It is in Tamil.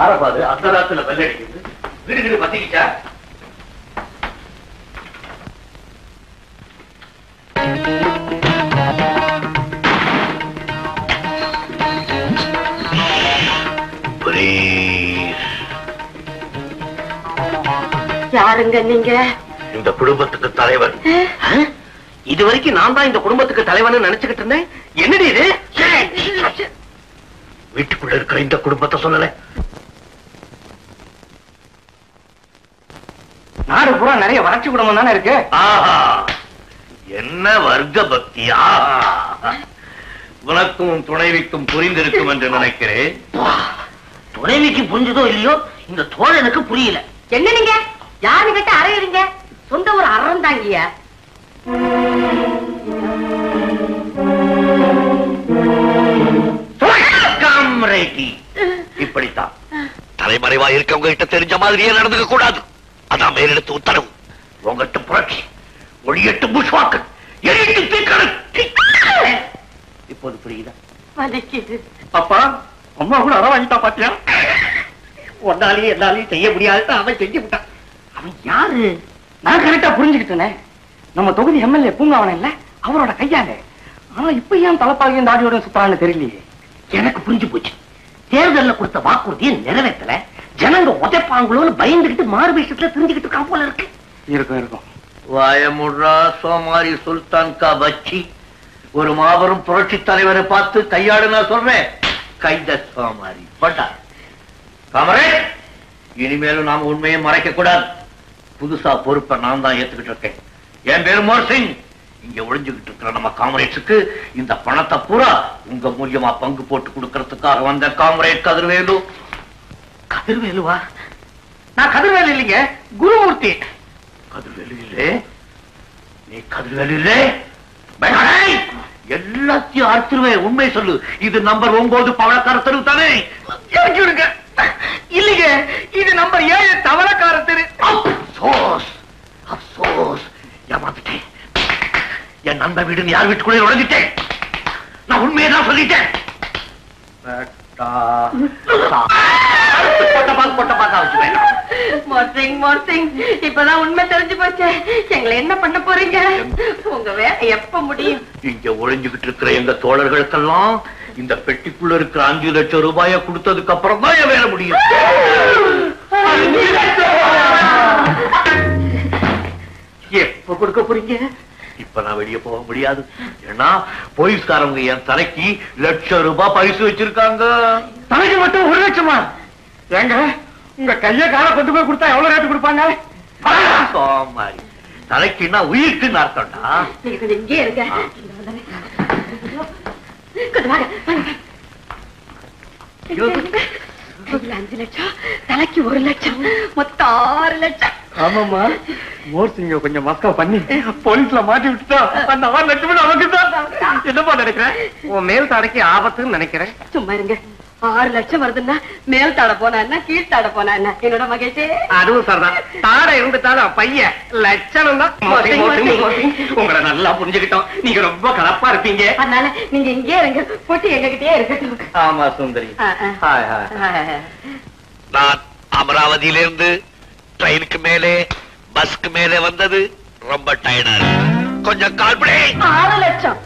ஆரப்பாது அர்த்தராத்துல வெள்ள அடிக்குது. வீடு வீடு பத்திக்கிச்சா? யாருங்க நீங்க? இந்த குடும்பத்துக்கு தலைவர். இதுவரைக்கும் நான் தான் இந்த குடும்பத்துக்கு தலைவன் நினைச்சுக்கிட்டு இருந்தேன். என்னடி இது? வீட்டுக்குள்ள இருக்கிற இந்த குடும்பத்தை சொல்லல. நாடு பூரா நிறைய வறட்சி குடும்பம் தானே இருக்கு. என்ன வர்க்க பக்தியா! உனக்கும் துணைவிக்கும் புரிந்திருக்கும் என்று நினைக்கிறேன். துணைவிக்கு புரிஞ்சதோ இல்லையோ, இந்த தோழனுக்கு புரியல. என்ன நீங்க யாரு கிட்ட அறையுறீங்க? சொந்த ஒரு அறம் தாங்கிய. இப்படித்தான் தலைமறைவா இருக்கவங்க கிட்ட தெரிஞ்ச மாதிரியே நடந்துக்க கூடாது. அதான் மேலெடுத்து உத்தரவு. உங்ககிட்ட புரட்சி, ஒளியட்டு புஷ்வாக்கள், எரிட்டு தீக்கணும். இப்போது புரியுதா? அப்பா அம்மா கூட அற வாங்கிட்டா பாத்தியா? ஒன்னாலையும் எல்லாரையும் செய்ய முடியாது. அவன் செஞ்சு விட்டான். அவன் யாரு? நான் கரெக்டா புரிஞ்சுக்கிட்டேன். நம்ம தொகுதி எம்எல்ஏ பூங்காவன இல்ல, அவரோட கையால. ஆனா இப்ப ஏன் தலைப்பாகையும் தாடியோட சுத்தான்னு தெரியலையே. எனக்கு புரிஞ்சு போச்சு. தேர்தலில் கொடுத்த வாக்குறுதியை நிறைவேற்றல, ஜனங்க உதைப்பாங்களோன்னு பயந்துகிட்டு மாறு விஷயத்துல தெரிஞ்சுக்கிட்டு இருக்கான் போல இருக்கு. இருக்கும். வாயமுட்ரா சோமாரி சுல்தான் கா பச்சி. ஒரு மாபெரும் புரட்சி தலைவரை பார்த்து கையாடு நான் சொல்றேன். கைத சோமாரி பட்டா காமரே, இனிமேலும் நாம உண்மையை மறைக்க கூடாது. புதுசா பொறுப்பை நான் தான் ஏத்துக்கிட்டு இருக்கேன். என் பேரு மோர்சிங். இங்க ஒளிஞ்சுகிட்டு இருக்கிற நம்ம காமரேட்ஸுக்கு இந்த பணத்தை பூரா உங்க மூலியமா பங்கு போட்டு கொடுக்கறதுக்காக வந்த காமரேட் கதிர்வேலு. கதிர்வேலுவா? நான் கதிர்வேலு இல்லைங்க, குருமூர்த்தி. கதிர்வேலு இல்லே? நீ கதிர்வேலு இல்லே? எல்லாத்தையும் அறுத்துருவேன். உண்மை சொல்லு. இது நம்பர் 9 பவளக்கார தெரு தானே? இல்லைங்க, இது நம்பர் 7 தவளக்கார தெரு. ஏமாத்துட்டேன். என் நண்பன் வீடு யார் வீட்டுக்குள்ளே நுழைஞ்சிட்டேன். நான் உண்மையை தான் சொல்லிட்டேன். இப்பதான் உண்மை தெரிஞ்சு போச்சு. எங்களை என்ன பண்ண போறீங்க? உங்க வேலை எப்ப முடியும்? இங்க ஒழிஞ்சுகிட்டு இருக்கிற எங்க தோழர்களுக்கெல்லாம் இந்த பெட்டிக்குள்ள இருக்கிற 5 லட்சம் ரூபாயை கொடுத்ததுக்கு அப்புறம் தான் என் வேலை முடியும். எப்ப கொடுக்க போறீங்க? இப்ப நான் வெளியே போக முடியாது. ஏன்னா போலீஸ்காரங்க என் தலைக்கு லட்சம் ரூபாய் பரிசு வச்சிருக்காங்க. தலைக்கு மட்டும் 1 லட்சமா? ஏங்க உங்க கைய கால கொண்டு போய் கொடுத்தா எவ்வளவு ரேட்டு கொடுப்பாங்க? தலைக்குன்னா உயிர்க்குன்னு அர்த்தம்டா. இங்கே இருக்க 5 லட்சம், தலைக்கு 1 லட்சம், மொத்தம் 6 லட்சம். ஆமாமா, மோர்சிங்க கொஞ்சம் மஸ்கா பண்ணி போலீஸ்ல மாட்டி விட்டுட்டா அந்த 6 லட்சம் நமக்கு தான். என்னப்பா நினைக்கிறேன்? உன் மேல் தடைக்கு ஆபத்துன்னு நினைக்கிறேன். சும்மா இருங்க. 6 லட்சம் வருதுன்னா மேல் தாட போனா என்ன, கீழ் தாட போனா என்ன? என்னோட மகேஷே, அதுவும் சரிதான். தாடை இருந்துட்டாலும் பையன் லட்சணம் தான். உங்களை நல்லா புரிஞ்சுக்கிட்டோம். நீங்க ரொம்ப கலப்பா இருப்பீங்க. அதனால நீங்க இங்கே இருங்க, போட்டி எங்ககிட்டயே இருக்கட்டும். ஆமா சுந்தரி. நான் அமராவதியிலிருந்து ட்ரெயினுக்கு மேலே பஸ்க்கு மேலே வந்தது ரொம்ப டயர்டா இருக்கு. கொஞ்சம் கால் பண்ணி. 6 லட்சம்